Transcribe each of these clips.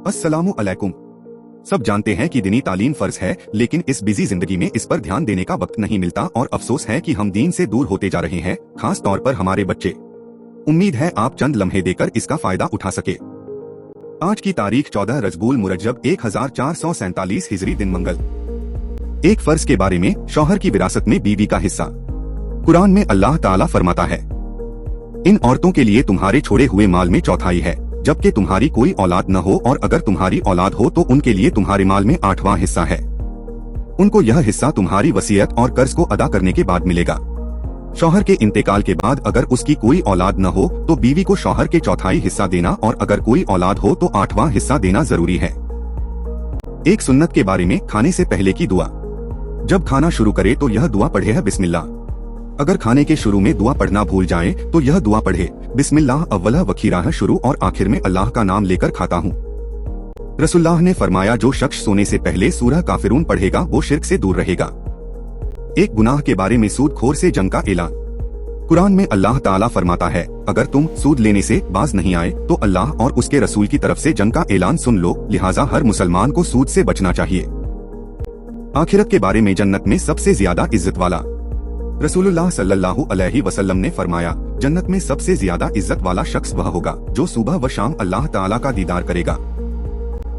अस्सलामु अलैकुम। सब जानते हैं कि दीनी तालीम फर्ज है, लेकिन इस बिजी जिंदगी में इस पर ध्यान देने का वक्त नहीं मिलता और अफसोस है कि हम दीन से दूर होते जा रहे हैं, खास तौर पर हमारे बच्चे। उम्मीद है आप चंद लम्हे देकर इसका फायदा उठा सके। आज की तारीख 14 रजबुल मुरज्जब 1447 हिजरी दिन मंगल। एक फर्ज के बारे में, शौहर की विरासत में बीवी का हिस्सा। कुरान में अल्लाह ताला फरमाता है, इन औरतों के लिए तुम्हारे छोड़े हुए माल में चौथाई है, जबकि तुम्हारी कोई औलाद न हो, और अगर तुम्हारी औलाद हो तो उनके लिए तुम्हारे माल में 8वां हिस्सा है। उनको यह हिस्सा तुम्हारी वसीयत और कर्ज को अदा करने के बाद मिलेगा। शौहर के इंतकाल के बाद अगर उसकी कोई औलाद न हो तो बीवी को शौहर के चौथाई हिस्सा देना, और अगर कोई औलाद हो तो 8वां हिस्सा देना जरूरी है। एक सुन्नत के बारे में, खाने से पहले की दुआ। जब खाना शुरू करे तो यह दुआ पढ़े है, बिस्मिल्लाह। अगर खाने के शुरू में दुआ पढ़ना भूल जाए तो यह दुआ पढ़े, बिस्मिल्लाह अव्वला व खीराह शुरू और आखिर में अल्लाह का नाम लेकर खाता हूँ। रसूलुल्लाह ने फरमाया, जो शख्स सोने से पहले सूरह काफिरून पढ़ेगा वो शिर्क से दूर रहेगा। एक गुनाह के बारे में, सूदखोर से जंग का ऐलान। कुरान में अल्लाह ताला फरमाता है, अगर तुम सूद लेने से बाज नहीं आए तो अल्लाह और उसके रसूल की तरफ से जंग का ऐलान सुन लो, लिहाजा हर मुसलमान को सूद से बचना चाहिए। आखिरत के बारे में, जन्नत में सबसे ज्यादा इज्जत वाला। रसूलुल्लाह सल्लल्लाहु अलैहि वसल्लम ने फरमाया, जन्नत में सबसे ज्यादा इज्जत वाला शख्स वह होगा जो सुबह व शाम अल्लाह ताला का दीदार करेगा।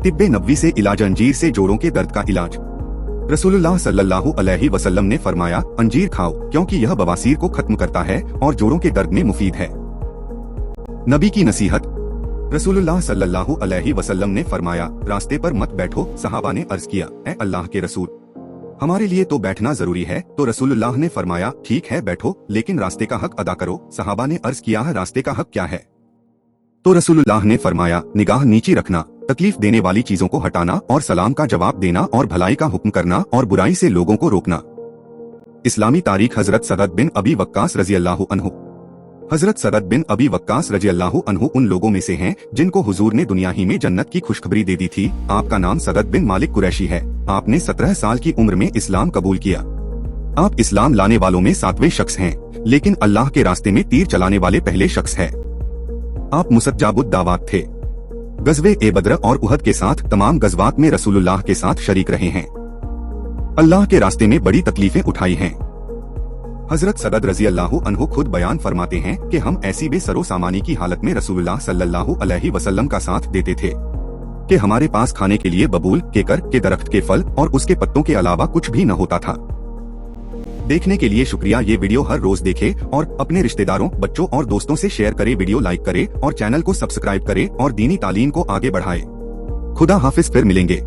तिब्बे नबवी से इलाज, अंजीर से जोड़ों के दर्द का इलाज। रसूलुल्लाह सल्लल्लाहु अलैहि वसल्लम ने फरमाया, अंजीर खाओ क्योंकि यह बवासीर को खत्म करता है और जोड़ों के दर्द में मुफीद है। नबी की नसीहत। रसूलुल्लाह सल्लल्लाहु अलैहि वसल्लम ने फरमाया, रास्ते पर मत बैठो। सहाबा ने अर्ज किया, ऐ अल्लाह के रसूल, हमारे लिए तो बैठना जरूरी है। तो रसूलुल्लाह ने फरमाया, ठीक है बैठो, लेकिन रास्ते का हक अदा करो। सहाबा ने अर्ज किया, रास्ते का हक क्या है? तो रसूलुल्लाह ने फरमाया, निगाह नीची रखना, तकलीफ देने वाली चीजों को हटाना और सलाम का जवाब देना और भलाई का हुक्म करना और बुराई से लोगों को रोकना। इस्लामी तारीख। हजरत सदद बिन अबी वक्कास रजी अल्लाहु अन्हु। हजरत सदद बिन अबी वक्कास रजी अल्लाहु अन्हु उन लोगों में से हैं जिनको हुजूर ने दुनिया ही में जन्नत की खुशखबरी दे दी थी। आपका नाम सदद बिन मालिक कुरैशी है। आपने 17 साल की उम्र में इस्लाम कबूल किया। आप इस्लाम लाने वालों में 7वें शख्स हैं, लेकिन अल्लाह के रास्ते में तीर चलाने वाले पहले शख्स हैं। आप मुसज्जाबुद दावात थे। गज़वे ए बद्र और उहद के साथ तमाम गज़वात में रसूलुल्लाह के साथ शरीक रहे हैं। अल्लाह के रास्ते में बड़ी तकलीफें उठाई हैं। हजरत सदद रजी अल्लाहु अन्हु खुद बयान फरमाते हैं कि हम ऐसी बेसरो सामानी की हालत में रसूलुल्लाह सल्लल्लाहु अलैहि वसल्लम का साथ देते थे कि हमारे पास खाने के लिए बबूल, केकर के दरख्त के फल और उसके पत्तों के अलावा कुछ भी न होता था। देखने के लिए शुक्रिया। ये वीडियो हर रोज देखे और अपने रिश्तेदारों, बच्चों और दोस्तों से शेयर करे। वीडियो लाइक करे और चैनल को सब्सक्राइब करे और दीनी तालीम को आगे बढ़ाए। खुदा हाफिज, फिर मिलेंगे।